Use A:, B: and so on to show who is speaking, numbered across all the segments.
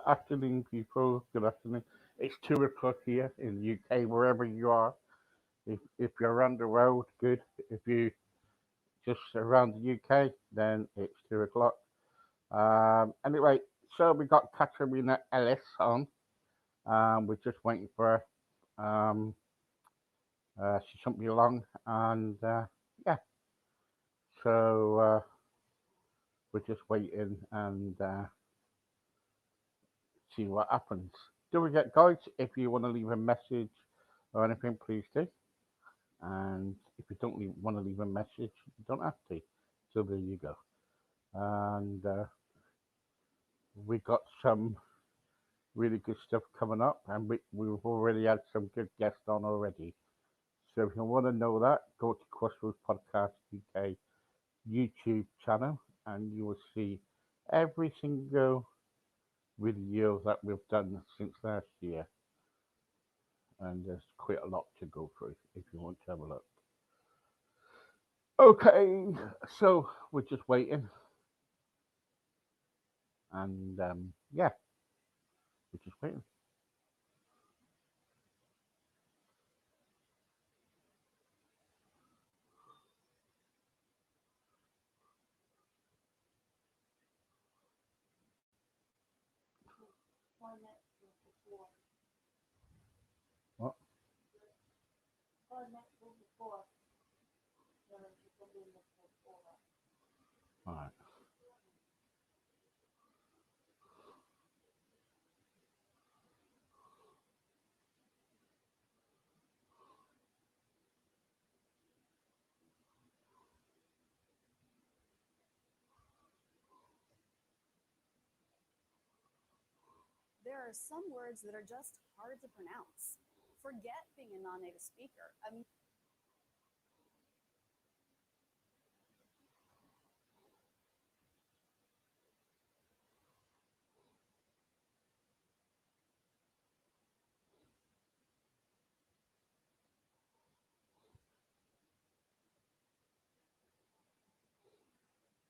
A: afternoon, people. Good afternoon. It's 2 o'clock here in the UK, wherever you are. If you're on the road, good. If you just around the UK, then it's 2 o'clock. Anyway, so we got Caitriona Ellis on. We're just waiting for her. She sent me along, and yeah, so we're just waiting and see what happens. Don't forget, guys, if you want to leave a message or anything, please do. And if you don't want to leave a message, you don't have to. So there you go. And we got some really good stuff coming up, and we've already had some good guests on already. So if you want to know that, go to Crossroads Podcast UK YouTube channel, and you will see every single video that we've done since last year. And there's quite a lot to go through if you want to have a look. Okay, so we're just waiting. And yeah, we're just waiting. What? All right.
B: There are some words that are just hard to pronounce. Forget being a non-native speaker.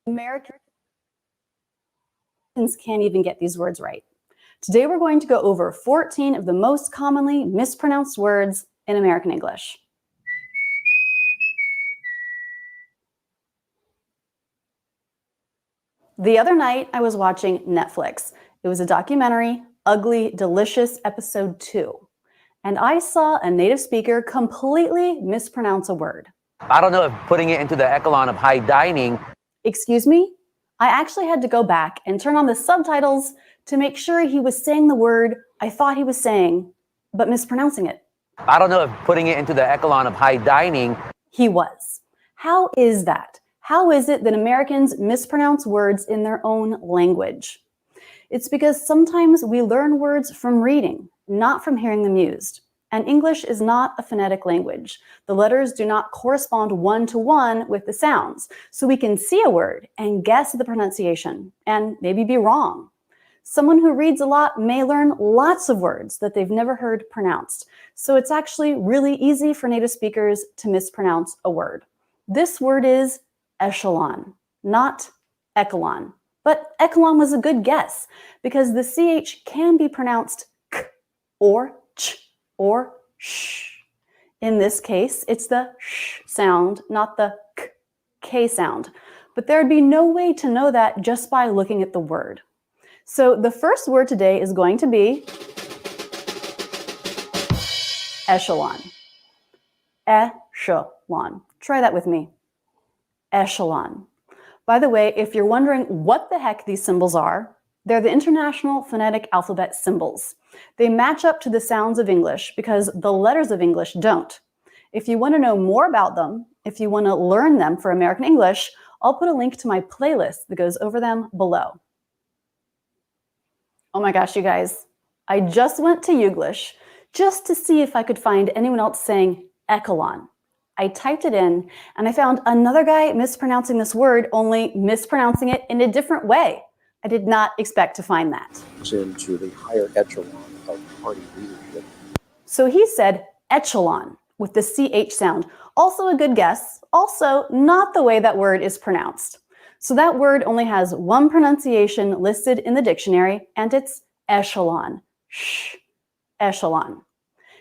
B: Americans can't even get these words right. Today we're going to go over 14 of the most commonly mispronounced words in American English. The other night I was watching Netflix. It was a documentary, Ugly Delicious Episode 2. And I saw a native speaker completely mispronounce a word.
C: I don't know if putting it into the echelon of high dining.
B: Excuse me? I actually had to go back and turn on the subtitles to make sure he was saying the word I thought he was saying, but mispronouncing it.
C: I don't know if putting it into the echelon of high dining.
B: He was. How is that? How is it that Americans mispronounce words in their own language? It's because sometimes we learn words from reading, not from hearing them used. And English is not a phonetic language. The letters do not correspond one-to-one with the sounds. So we can see a word and guess the pronunciation and maybe be wrong. Someone who reads a lot may learn lots of words that they've never heard pronounced. So it's actually really easy for native speakers to mispronounce a word. This word is echelon, not echelon. But echelon was a good guess because the CH can be pronounced k or ch or sh. In this case, it's the sh sound, not the k sound. But there'd be no way to know that just by looking at the word. So the first word today is going to be echelon. Echelon. Try that with me. Echelon. By the way, if you're wondering what the heck these symbols are, they're the International Phonetic Alphabet symbols. They match up to the sounds of English because the letters of English don't. If you want to know more about them, if you want to learn them for American English, I'll put a link to my playlist that goes over them below. Oh my gosh, you guys. I just went to Youglish just to see if I could find anyone else saying echelon. I typed it in and I found another guy mispronouncing this word, only mispronouncing it in a different way. I did not expect to find that.
D: Into the higher echelon of party leadership.
B: So he said echelon with the CH sound. Also a good guess, also not the way that word is pronounced. So that word only has one pronunciation listed in the dictionary, and it's echelon. Echelon.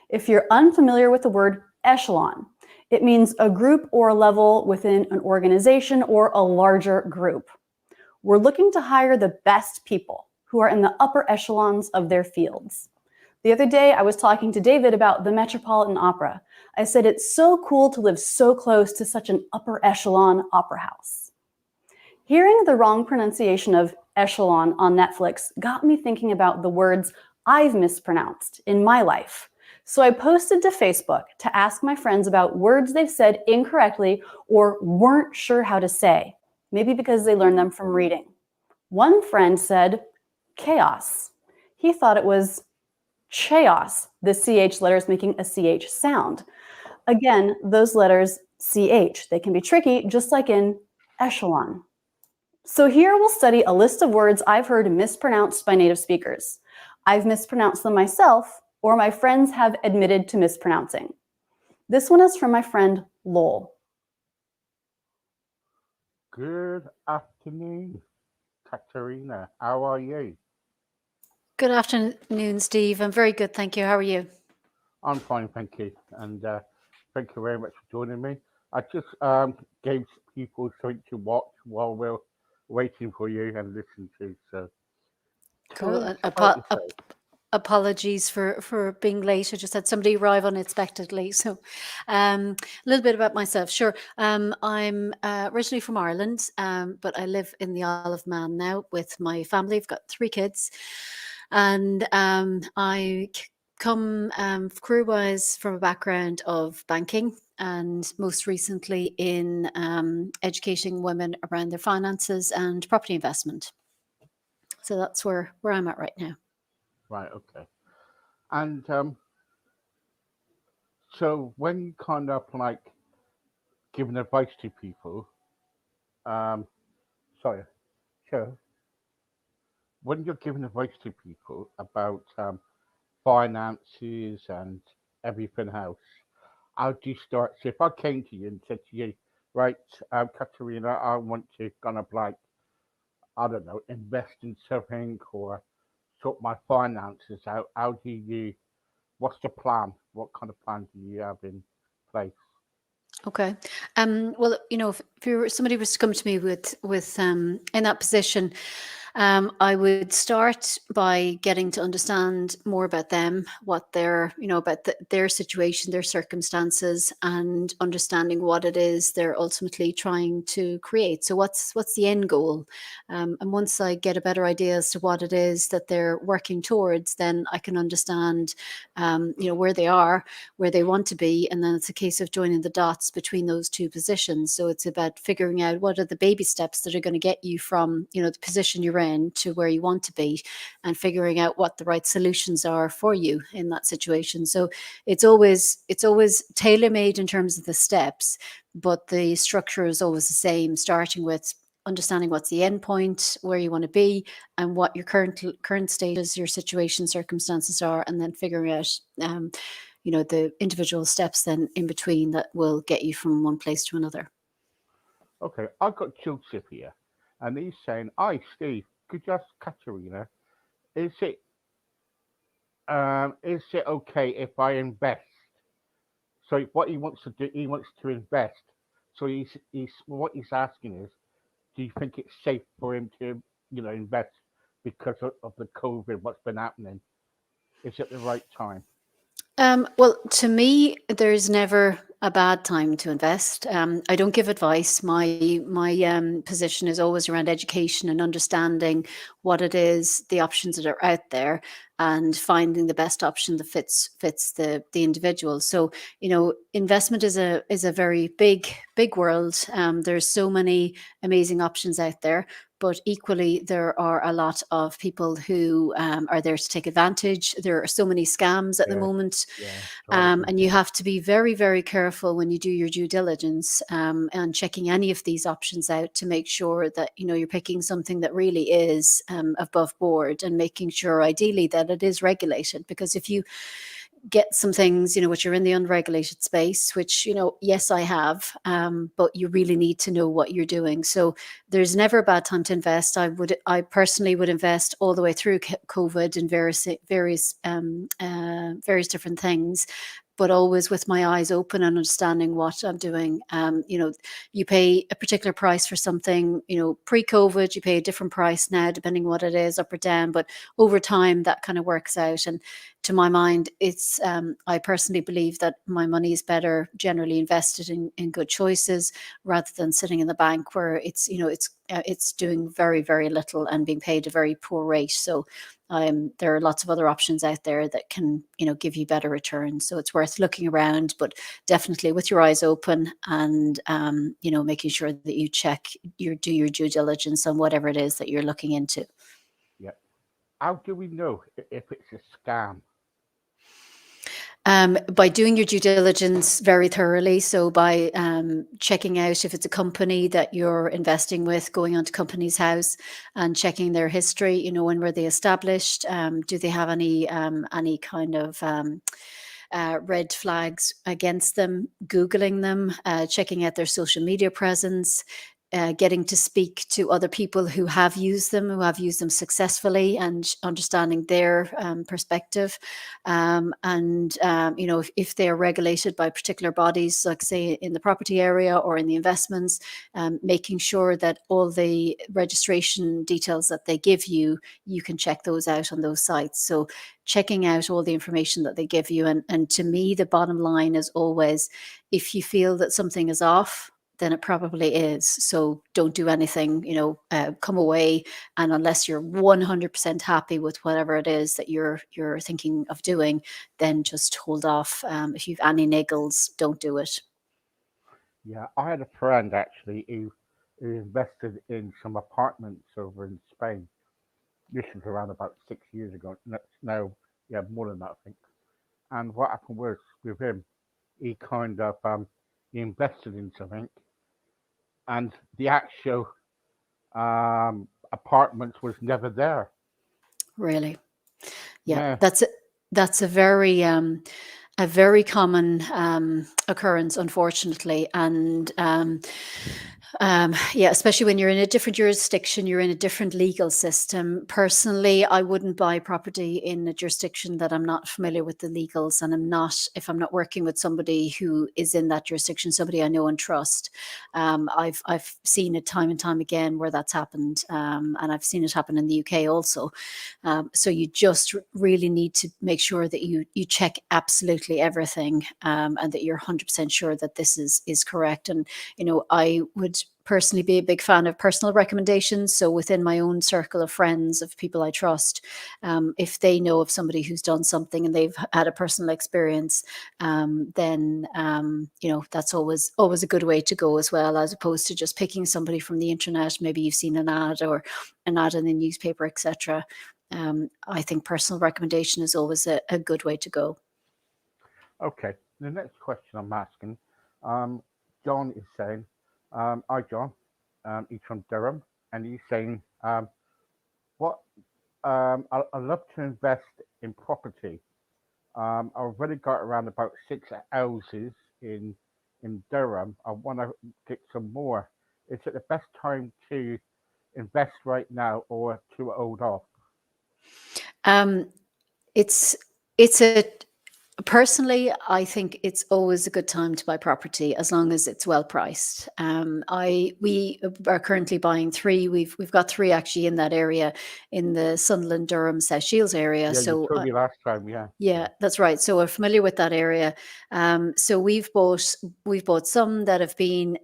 B: If you're unfamiliar with the word echelon, it means a group or level within an organization or a larger group. We're looking to hire the best people who are in the upper echelons of their fields. The other day, I was talking to David about the Metropolitan Opera. I said, it's so cool to live so close to such an upper echelon opera house. Hearing the wrong pronunciation of echelon on Netflix got me thinking about the words I've mispronounced in my life. So I posted to Facebook to ask my friends about words they've said incorrectly or weren't sure how to say, maybe because they learned them from reading. One friend said chaos. He thought it was chaos, the CH letters making a CH sound. Again, those letters CH, they can be tricky, just like in echelon. So here we'll study a list of words I've heard mispronounced by native speakers. I've mispronounced them myself, or my friends have admitted to mispronouncing. This one is from my friend Lowell.
A: Good afternoon, Katerina. How are you?
E: Good afternoon, Steve. I'm very good, thank you. How are you?
A: I'm fine, thank you. And thank you very much for joining me. I just gave people something to watch while we're waiting for you and listen to. So,
E: Cool.
A: tell us about yourself.
E: Apologies for being late. I just had somebody arrive unexpectedly. So a little bit about myself. Sure. I'm originally from Ireland, but I live in the Isle of Man now with my family. I've got 3 kids. And I come career-wise from a background of banking and most recently in educating women around their finances and property investment. So that's where I'm at right now.
A: Right, okay. And so when you kind of like giving advice to people, sorry, sure. When you're giving advice to people about finances and everything else, how do you start? So if I came to you and said to you, right, Katerina, I want to kind of like, I don't know, invest in something or sort my finances out, how do you, what's the plan? What kind of plan do you have in place?
E: Okay. Well, if somebody was to come to me with in that position, I would start by getting to understand more about them, what their, about their situation, their circumstances, and understanding what it is they're ultimately trying to create. So what's the end goal? And once I get a better idea as to what it is that they're working towards, then I can understand, where they are, where they want to be, and then it's a case of joining the dots between those 2 positions. So it's about figuring out what are the baby steps that are going to get you from, the position you're in to where you want to be, and figuring out what the right solutions are for you in that situation. So it's always tailor-made in terms of the steps, but the structure is always the same, starting with understanding what's the end point, where you want to be, and what your current status, your situation, circumstances are, and then figuring out the individual steps then in between that will get you from one place to another.
A: Okay, I've got Joseph here, and he's saying, "Hi, Steve. Could you ask Katerina, is it okay if I invest?" So what he wants to do, he wants to invest. So he's what he's asking is, do you think it's safe for him to, invest because of the COVID, what's been happening? Is it the right time?
E: Well, to me, there's never a bad time to invest. I don't give advice. My position is always around education and understanding what it is, the options that are out there, and finding the best option that fits the individual. So, investment is a very big world. There's so many amazing options out there. But equally, there are a lot of people who are there to take advantage. There are so many scams at the moment.
A: Yeah.
E: And you have to be very, very careful when you do your due diligence and checking any of these options out to make sure that, you're picking something that really is above board, and making sure ideally that it is regulated. Because if you get some things, which are in the unregulated space, which, yes, I have, but you really need to know what you're doing. So there's never a bad time to invest. I personally would invest all the way through COVID in various different things, but always with my eyes open and understanding what I'm doing. You pay a particular price for something, pre-COVID, you pay a different price now, depending what it is, up or down. But over time, that kind of works out. And to my mind, it's I personally believe that my money is better generally invested in good choices rather than sitting in the bank where it's doing very, very little and being paid a very poor rate. So there are lots of other options out there that can, give you better returns. So it's worth looking around, but definitely with your eyes open and, making sure that you do your due diligence on whatever it is that you're looking into.
A: Yeah. How do we know if it's a scam?
E: By doing your due diligence very thoroughly. So by checking out if it's a company that you're investing with, going onto company's house and checking their history. When were they established? Do they have any kind of red flags against them? Googling them, checking out their social media presence. Getting to speak to other people who have used them successfully, and understanding their perspective. If they are regulated by particular bodies, like say in the property area or in the investments, making sure that all the registration details that they give you, you can check those out on those sites. So checking out all the information that they give you. And to me, the bottom line is always, if you feel that something is off, then it probably is. So don't do anything, come away. And unless you're 100% happy with whatever it is that you're thinking of doing, then just hold off. If you've any niggles, don't do it.
A: Yeah, I had a friend actually who invested in some apartments over in Spain. This was around about 6 years ago. Now, yeah, more than that, I think. And what happened was with him, he kind of he invested in something, and the actual apartment was never there.
E: Really. Yeah,
A: Yeah,
E: that's a very common occurrence, unfortunately. And especially when you're in a different jurisdiction, you're in a different legal system. Personally, I wouldn't buy property in a jurisdiction that I'm not familiar with the legals, and if I'm not working with somebody who is in that jurisdiction, somebody I know and trust. I've seen it time and time again where that's happened, and I've seen it happen in the UK also. So you just really need to make sure that you check absolutely everything, and that you're 100% sure that this is correct. And I would personally be a big fan of personal recommendations. So within my own circle of friends, of people I trust, if they know of somebody who's done something and they've had a personal experience, then that's always a good way to go as well, as opposed to just picking somebody from the internet. Maybe you've seen an ad or an ad in the newspaper, etc. I think personal recommendation is always a good way to go.
A: okay. The next question I'm asking, John is saying, hi John, he's from Durham, and he's saying, what I love to invest in property. I've already got around about 6 houses in Durham. I want to get some more. Is it the best time to invest right now or to hold off?
E: Um, it's a Personally, I think it's always a good time to buy property as long as it's well priced. We are currently buying three. We've got three actually in that area, in the Sunderland, Durham, South Shields area.
A: Yeah, you
E: So
A: told me last time, yeah.
E: yeah, that's right. So we're familiar with that area. So we've bought some that have been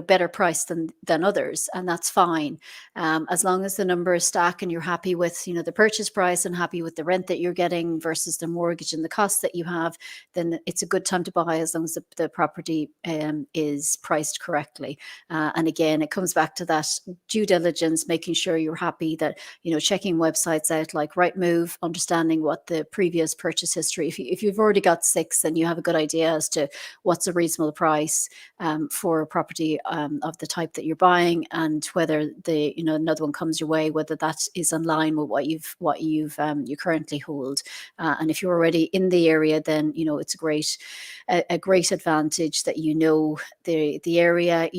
E: better priced than others, and that's fine. As long as the numbers stack and you're happy with the purchase price and happy with the rent that you're getting versus the mortgage and the costs that you have, then it's a good time to buy, as long as the property is priced correctly. And again, it comes back to that due diligence, making sure you're happy, that checking websites out like Rightmove, understanding what the previous purchase history. If you've already got six, then you have a good idea as to what's a reasonable price for a property of the type that you're buying, and whether another one comes your way, whether that is in line with what you currently hold. And if you're already in the area area, then it's a great advantage that the area,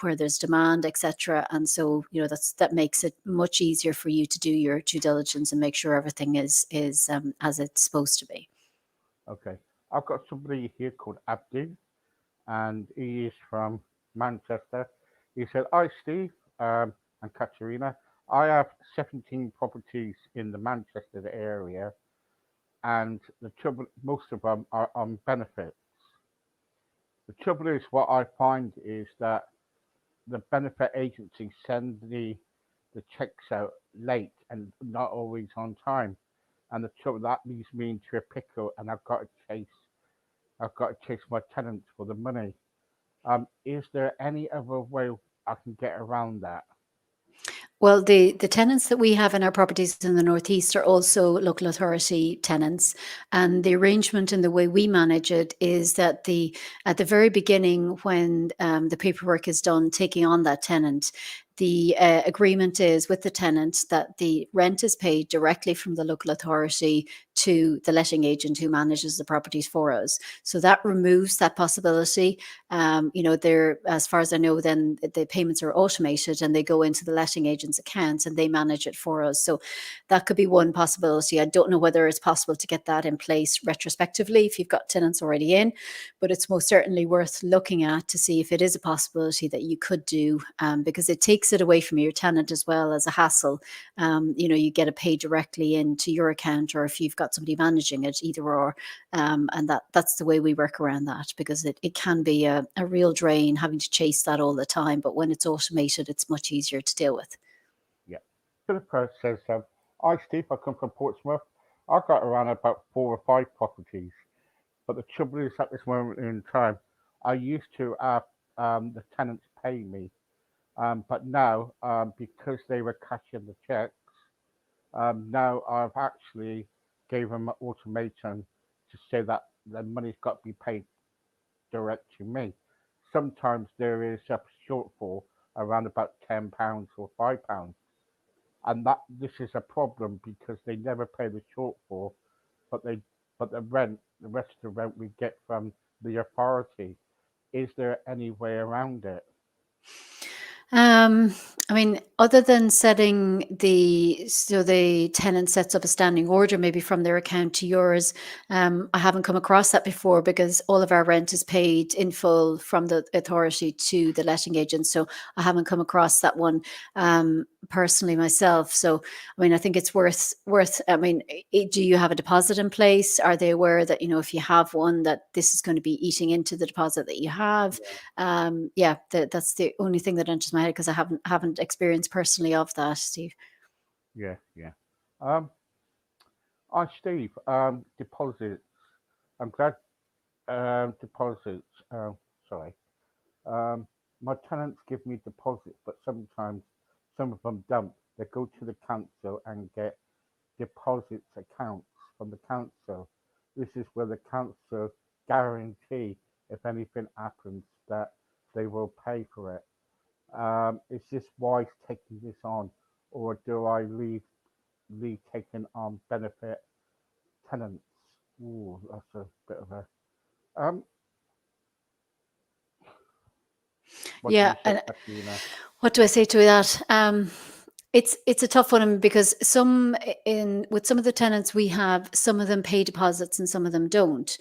E: where there's demand, etc. And so that makes it much easier for you to do your due diligence and make sure everything is as it's supposed to be.
A: Okay. I've got somebody here called Abdi, and he is from Manchester. He said, "Hi, Steve and Katerina. I have 17 properties in the Manchester area, and the trouble, most of them are on benefits. The trouble is, what I find is that the benefit agency send the checks out late and not always on time, and the trouble that leaves me into a pickle, and I've got to chase my tenants for the money. Is there any other way I can get around that?"
E: Well, the tenants that we have in our properties in the Northeast are also local authority tenants, and the arrangement and the way we manage it is that at the very beginning, when the paperwork is done, taking on that tenant, the agreement is with the tenant that the rent is paid directly from the local authority to the letting agent who manages the properties for us. So that removes that possibility. They're, as far as I know, then the payments are automated and they go into the letting agent's accounts and they manage it for us. So that could be one possibility. I don't know whether it's possible to get that in place retrospectively if you've got tenants already in, but it's most certainly worth looking at to see if it is a possibility that you could do, because it takes it away from your tenant as well as a hassle. You get to pay directly into your account, or if you've got somebody managing it, either or. And that's the way we work around that, because it can be a real drain having to chase that all the time. But when it's automated, it's much easier to deal with.
A: Yeah. Philippa says, "Hi, Steve. I come from Portsmouth. I've got around about 4 or 5 properties, but the trouble is, at this moment in time, I used to have the tenants pay me, but now, because they were cashing the checks, now I've actually gave them an ultimatum to say that the money's got to be paid direct to me. Sometimes there is a shortfall around about £10 or £5, and that this is a problem because they never pay the shortfall, but the rest of the rent we get from the authority. Is there any way around it?"
E: I mean, other than setting so the tenant sets up a standing order, maybe from their account to yours, I haven't come across that before, because all of our rent is paid in full from the authority to the letting agent. So I haven't come across that one personally myself. So, I mean, I think it's worth. I mean, do you have a deposit in place? Are they aware that if you have one, that this is going to be eating into the deposit that you have? That's the only thing that enters my head, because I haven't experienced personally of that, Steve.
A: Yeah, yeah. Um, Steve, deposits. I'm glad deposits. Sorry. Um, my tenants give me deposits, but sometimes some of them don't. They go to the council and get deposits accounts from the council. This is where the council guarantee if anything happens that they will pay for it. Is this wise taking this on, or do I leave taking on benefit tenants? Ooh, that's a bit of a um. What do
E: Yeah,
A: you say,
E: and
A: Katrina?
E: what do I say to that? It's a tough one, because with some of the tenants we have, some of them pay deposits and some of them don't.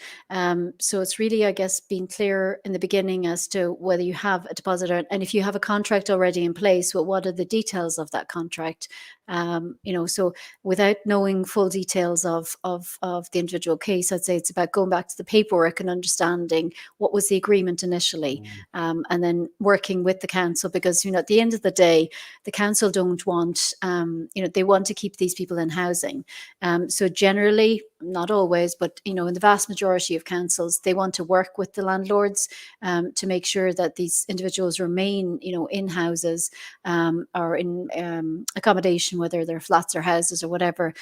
E: So it's really, I guess, being clear in the beginning as to whether you have a deposit, and if you have a contract already in place, well, what are the details of that contract? So without knowing full details of the individual case, I'd say it's about going back to the paperwork and understanding what was the agreement initially,
A: Mm,
E: and then working with the council, because at the end of the day, the council don't want, they want to keep these people in housing. So generally, not always, but in the vast majority of councils, they want to work with the landlords to make sure that these individuals remain, in houses, or in accommodation, whether they're flats or houses or whatever,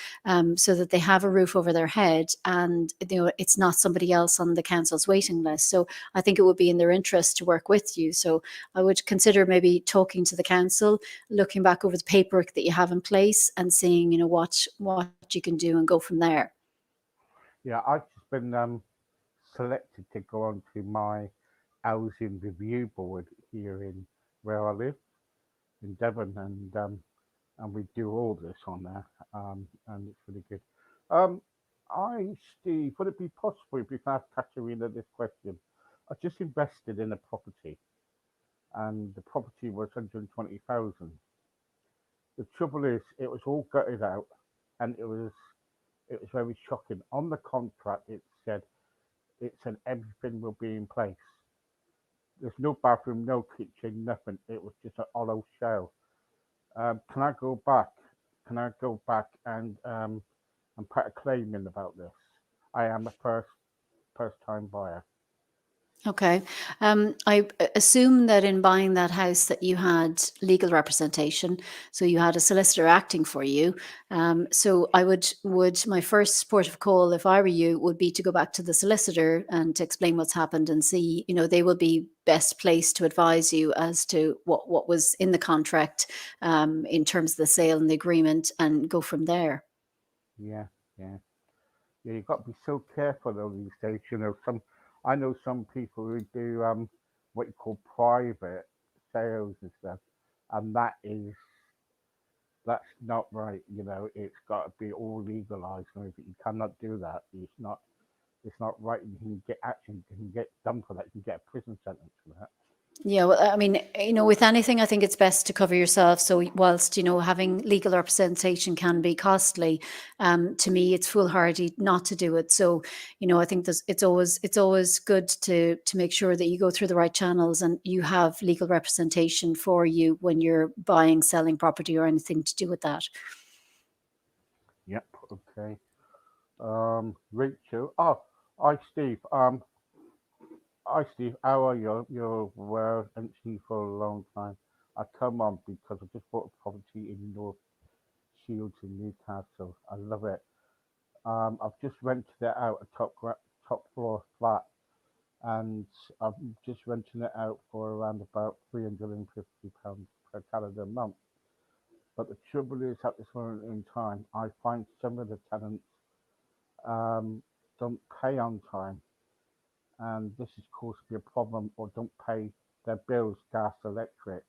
E: so that they have a roof over their head, and it's not somebody else on the council's waiting list. So I think it would be in their interest to work with you. So I would consider maybe talking to the council, looking back over the paperwork that you have in place, and seeing what you can do, and go from there.
A: yeah, I just been selected to go onto my housing review board here in where I live in Devon, and we do all this on there, and it's really good. Um, Steve, would it be possible if you can ask Katerina this question? I just invested in a property, and the property was 120,000. The trouble is, it was all gutted out, and it was very shocking. On the contract, it said everything will be in place. There's no bathroom, no kitchen, nothing. It was just a hollow shell. Can I go back? Can I go back and put a claim in about this? I am a first time buyer.
E: Okay. I assume that in buying that house that you had legal representation, so you had a solicitor acting for you. So I would my first port of call, if I were you, would be to go back to the solicitor and to explain what's happened and see, they will be best placed to advise you as to what was in the contract, in terms of the sale and the agreement, and go from there.
A: Yeah, yeah, yeah. You've got to be so careful though these days. I know some people who do what you call private sales and stuff, and that's not right. It's got to be all legalized. You cannot do that. It's not right. You can get action. You can get done for that. You can get a prison sentence for that.
E: Yeah, well, I mean, with anything, I think it's best to cover yourself. So, whilst having legal representation can be costly, to me, it's foolhardy not to do it. So, I think it's always good to make sure that you go through the right channels and you have legal representation for you when you're buying, selling property, or anything to do with that.
A: Yep. Okay. Rachel. Oh, hi, Steve. Hi, Steve. How are you? You're well, and see for a long time. I come on because I just bought a property in North Shields in Newcastle. I love it. I've just rented it out a top floor flat, and I'm just renting it out for around about £350 per calendar month. But the trouble is, at this moment in time, I find some of the tenants don't pay on time, and this has caused me a problem, or don't pay their bills, gas, electric.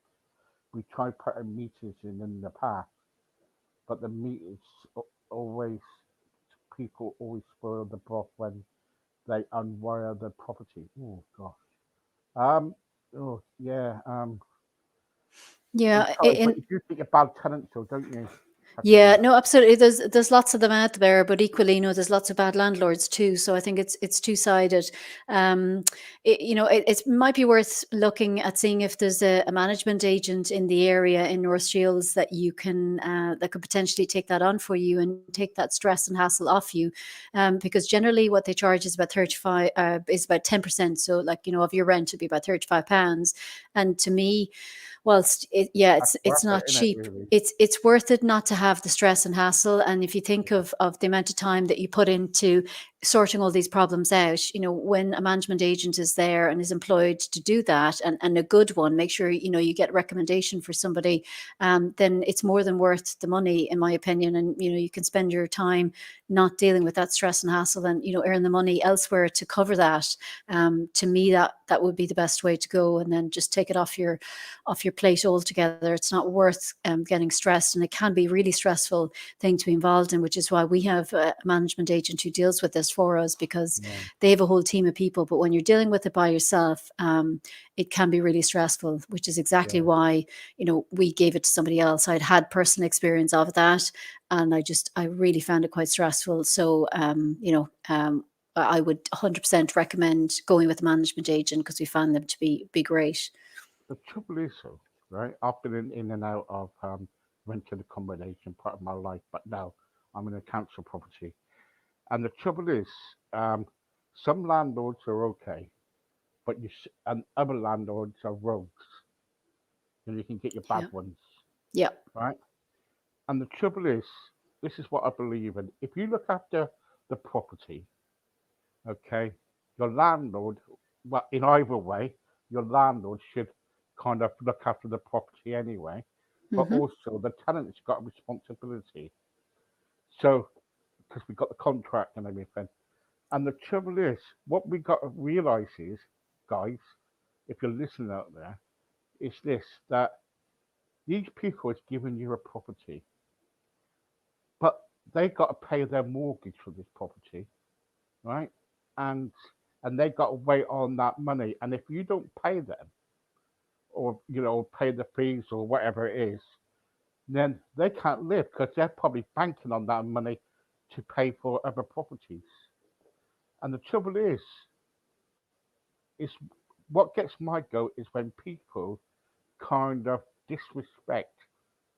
A: We tried putting meters in the past, but the meters always people always spoil the broth when they unwire the property. Oh gosh. Um. Oh yeah. I'm
E: Yeah,
A: sorry, but you do think a bad tenant, though, don't you,
E: yeah,
A: Katerina?
E: no, absolutely. There's lots of them out there, but equally, there's lots of bad landlords too. So I think it's two sided. It might be worth looking at seeing if there's a management agent in the area in North Shields that you can that could potentially take that on for you and take that stress and hassle off you. Because generally, what they charge is about 35 is about 10%. So of your rent would be about £35, and to me, whilst
A: That's
E: it's
A: worth it,
E: not
A: isn't it?
E: cheap,
A: Really?
E: it's worth it not to have the stress and hassle. And if you think of the amount of time that you put into sorting all these problems out, when a management agent is there and is employed to do that, and a good one, make sure you get a recommendation for somebody, then it's more than worth the money, in my opinion. And you can spend your time not dealing with that stress and hassle, and earn the money elsewhere to cover that. To me, that would be the best way to go, and then just take it off your plate altogether. It's not worth getting stressed, and it can be a really stressful thing to be involved in, which is why we have a management agent who deals with this for us, because
A: Yeah.
E: they have a whole team of people. But when you're dealing with it by yourself, it can be really stressful, which is exactly
A: Yeah.
E: why we gave it to somebody else. I'd had personal experience of that, and I really found it quite stressful. So I would 100% recommend going with a management agent, because we found them to be great.
A: The trouble is, though, right? I've been in and out of rented accommodation part of my life, but now I'm in a council property. And the trouble is, some landlords are okay, but and other landlords are rogues, and you can get your bad
E: Yeah.
A: ones,
E: Yeah.
A: right? And the trouble is, this is what I believe in. If you look after the property, okay, your landlord, well, in either way, your landlord should kind of look after the property anyway, but
E: Hmm.
A: also the tenant's got a responsibility. So, because we got the contract and everything, And the trouble is, what we got to realize is, guys, if you're listening out there, is this that these people is giving you a property, but they got to pay their mortgage for this property, right? And they got to wait on that money. And if you don't pay them, or pay the fees or whatever it is, then they can't live because they're probably banking on that money to pay for other properties. And the trouble is what gets my goat is when people kind of disrespect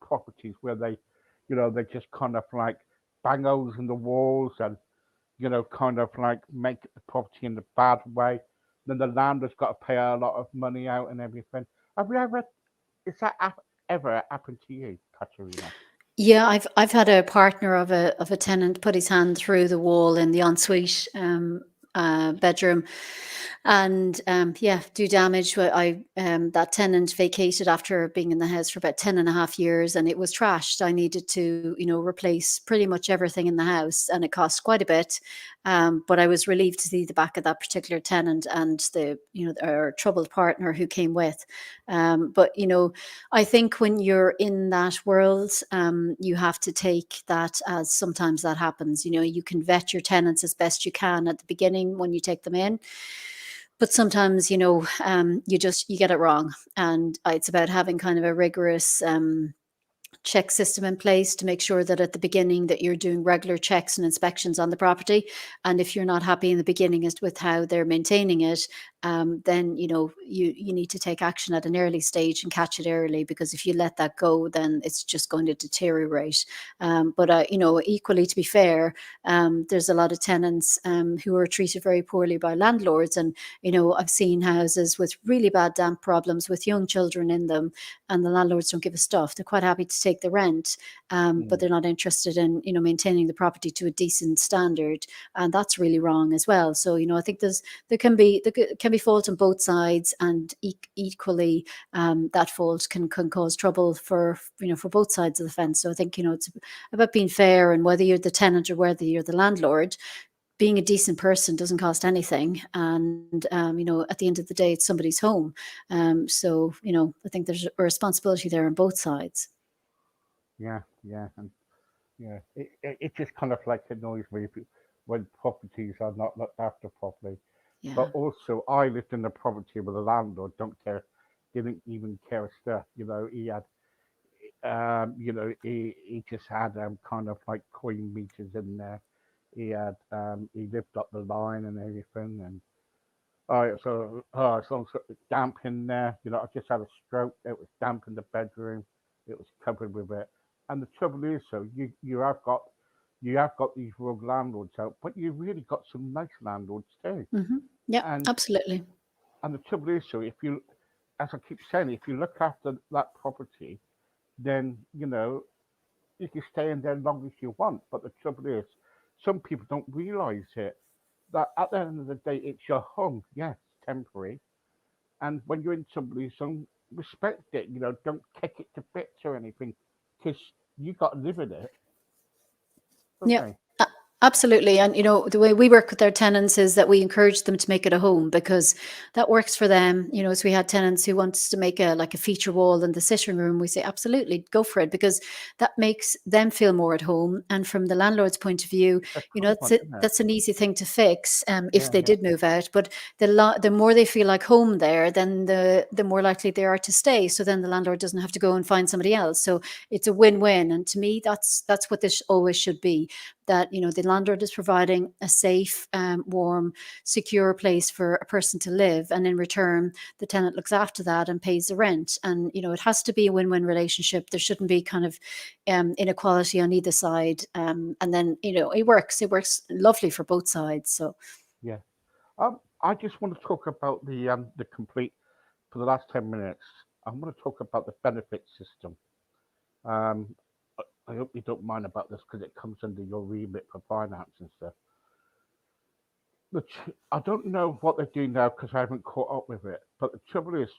A: properties where they just kind of like bang holes in the walls and kind of like make the property in a bad way. Then the landlord's got to pay a lot of money out and everything. Have you ever? Is that ever happened to you, Katerina?
E: Yeah, I've had a partner of a tenant put his hand through the wall in the ensuite bedroom, and yeah, do damage. That tenant vacated after being in the house for about 10.5 years, and it was trashed. I needed to replace pretty much everything in the house, and it cost quite a bit. But I was relieved to see the back of that particular tenant and the our troubled partner who came with. But I think when you're in that world, you have to take that as sometimes that happens. You can vet your tenants as best you can at the beginning when you take them in. But sometimes, you get it wrong. And it's about having kind of a rigorous check system in place to make sure that at the beginning that you're doing regular checks and inspections on the property. And if you're not happy in the beginning as with how they're maintaining it, then you need to take action at an early stage and catch it early, because if you let that go, then it's just going to deteriorate. But equally, to be fair, there's a lot of tenants who are treated very poorly by landlords. And I've seen houses with really bad damp problems with young children in them, and the landlords don't give a stuff. They're quite happy to take the rent, but they're not interested in maintaining the property to a decent standard, and that's really wrong as well. So I think there can be fault on both sides, and equally that fault can cause trouble for for both sides of the fence. So I think it's about being fair, and whether you're the tenant or whether you're the landlord, being a decent person doesn't cost anything. And at the end of the day, it's somebody's home. So I think there's a responsibility there on both sides.
A: Yeah, yeah, and yeah, it just kind of like annoys me when properties are not looked after properly. But
E: Yeah.
A: also, I lived in a property where the landlord don't care, didn't even care a stuff. He had, he just had kind of like coin meters in there. He lived up the line and everything, and so it's damp in there. I just had a stroke. It was damp in the bedroom. It was covered with it. And the trouble is, so you have got these rogue landlords out, but you really got some nice landlords too.
E: Hmm. Yeah,
A: And
E: absolutely.
A: the trouble is, so if you, as I keep saying, if you look after that property, then you can stay in there as long as you want. But the trouble is, some people don't realise it. That at the end of the day, it's your home. Yes, temporary. And when you're in somebody's home, respect it. Don't kick it to bits or anything, because you got to live in it.
E: Yeah,
A: Okay.
E: a- absolutely. And the way we work with our tenants is that we encourage them to make it a home, because that works for them. So we had tenants who wants to make a feature wall in the sitting room. We say absolutely go for it, because that makes them feel more at home. And from the landlord's point of view,
A: That's
E: that's
A: comfort,
E: it.
A: isn't it?
E: That's an easy thing to fix if
A: Yeah,
E: they
A: yeah,
E: did move out. But the more they feel like home there, then the more likely they are to stay. So then the landlord doesn't have to go and find somebody else. So it's a win-win. And to me, that's what this always should be, that the landlord is providing a safe, warm, secure place for a person to live, and in return the tenant looks after that and pays the rent. And it has to be a win-win relationship. There shouldn't be kind of inequality on either side. And then it works lovely for both sides. So
A: yeah. I just want to talk about the complete for the last 10 minutes. I want to talk about the benefit system. Um, I hope you don't mind about this because it comes under your remit for finance and stuff. I don't know what they're doing now because I haven't caught up with it. But the trouble is,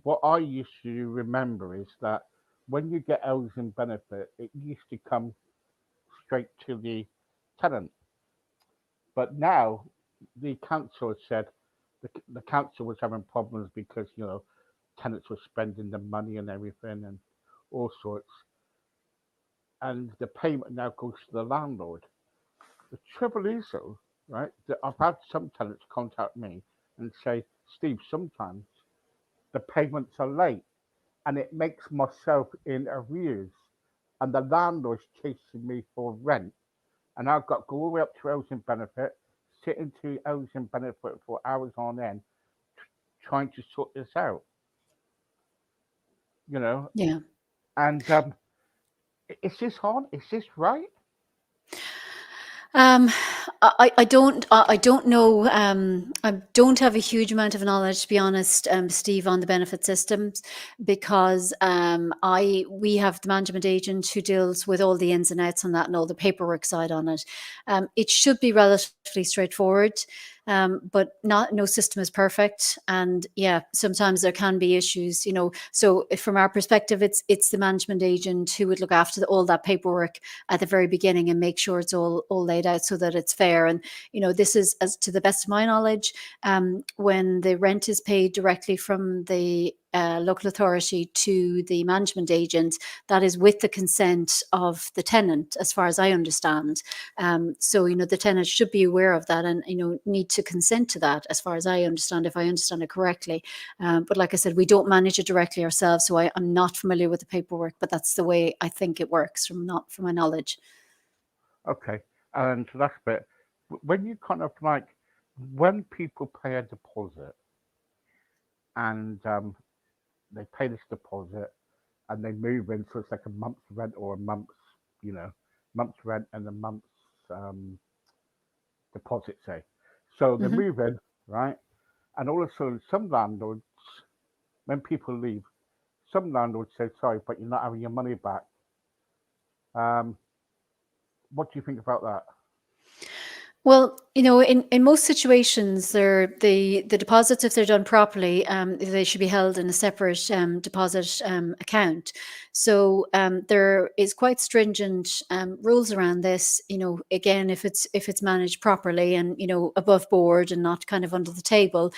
A: what I used to remember is that when you get housing benefit, it used to come straight to the tenant. But now the council had said the council was having problems because tenants were spending the money and everything and all sorts, and the payment now goes to the landlord. The trouble is, though, right, that I've had some tenants contact me and say, Steve, sometimes the payments are late and it makes myself in arrears, and the landlord's chasing me for rent, and I've got to go all the way up to housing benefit, sit into housing benefit for hours on end, trying to sort this out, you know,
E: Yeah.
A: and is this on? Is this right?
E: Um, I don't know. I don't have a huge amount of knowledge, to be honest, Steve, on the benefit systems, because we have the management agent who deals with all the ins and outs on that and all the paperwork side on it. It should be relatively straightforward. But no system is perfect, and yeah, sometimes there can be issues. So from our perspective, it's the management agent who would look after all that paperwork at the very beginning and make sure it's all laid out so that it's fair. And this is, as to the best of my knowledge, when the rent is paid directly from the local authority to the management agent, that is with the consent of the tenant, as far as I understand. So the tenant should be aware of that and need to consent to that, as far as I understand, if I understand it correctly. But like I said, we don't manage it directly ourselves, so I'm not familiar with the paperwork, but that's the way I think it works from my knowledge.
A: Okay, and so that's bit. When you kind of like, when people pay a deposit and they pay this deposit and they move in, so it's like a month's rent or a month's rent and a month's deposit, say. So they
E: Hmm.
A: move in, right? And all of a sudden, some landlords, when people leave, some landlords say, sorry, but you're not having your money back. Um, what do you think about that?
E: Well, in most situations, the deposits, if they're done properly, they should be held in a separate deposit account. So there is quite stringent rules around this. Again, if it's managed properly and above board and not kind of under the table,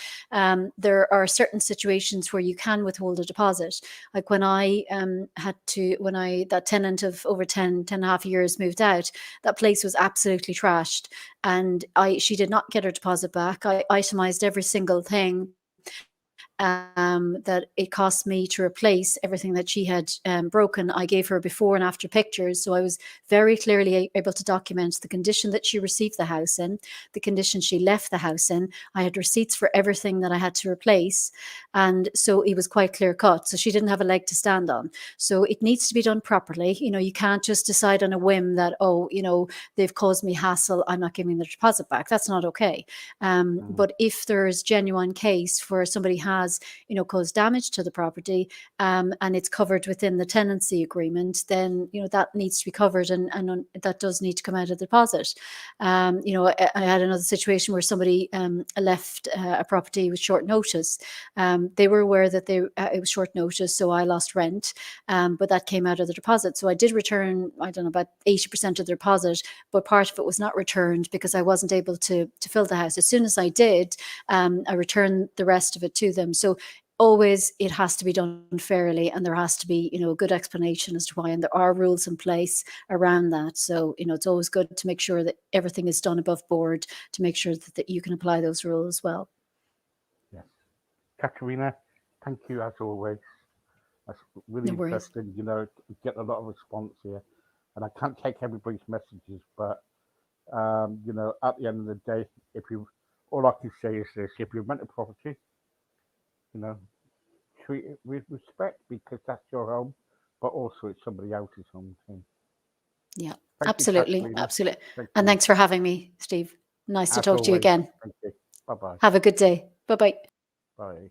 E: there are certain situations where you can withhold a deposit. Like when I that tenant of over 10 and a half years moved out, that place was absolutely trashed. And she did not get her deposit back. I itemized every single thing that it cost me to replace everything that she had broken. I gave her before and after pictures, so I was very clearly able to document the condition that she received the house in, the condition she left the house in. I had receipts for everything that I had to replace, and so it was quite clear cut. So she didn't have a leg to stand on. So it needs to be done properly. You can't just decide on a whim that, they've caused me hassle, I'm not giving the deposit back. That's not okay. But if there's genuine case where somebody has caused damage to the property, and it's covered within the tenancy agreement, then that needs to be covered, and that does need to come out of the deposit. I had another situation where somebody left a property with short notice. They were aware that it was short notice, so I lost rent, but that came out of the deposit. So I did return, I don't know, about 80% of the deposit, but part of it was not returned because I wasn't able to fill the house. As soon as I did, I returned the rest of it to them. So always it has to be done fairly, and there has to be a good explanation as to why, and there are rules in place around that. So it's always good to make sure that everything is done above board, to make sure that you can apply those rules well.
A: Yes. Caitriona, thank you as always. That's really
E: No worries.
A: interesting. Get a lot of response here. And I can't take everybody's messages, but, at the end of the day, all I can say is this: if you rent a property, treat it with respect, because that's your home, but also it's somebody else's home too.
E: Yeah,
A: Thank you,
E: absolutely.
A: Caitriona.
E: Absolutely.
A: Thank
E: And
A: you.
E: thanks for having me, Steve. Nice to
A: As
E: talk to you
A: always,
E: again.
A: thank you. Bye-bye.
E: Have a good day. Bye-bye.
A: Bye.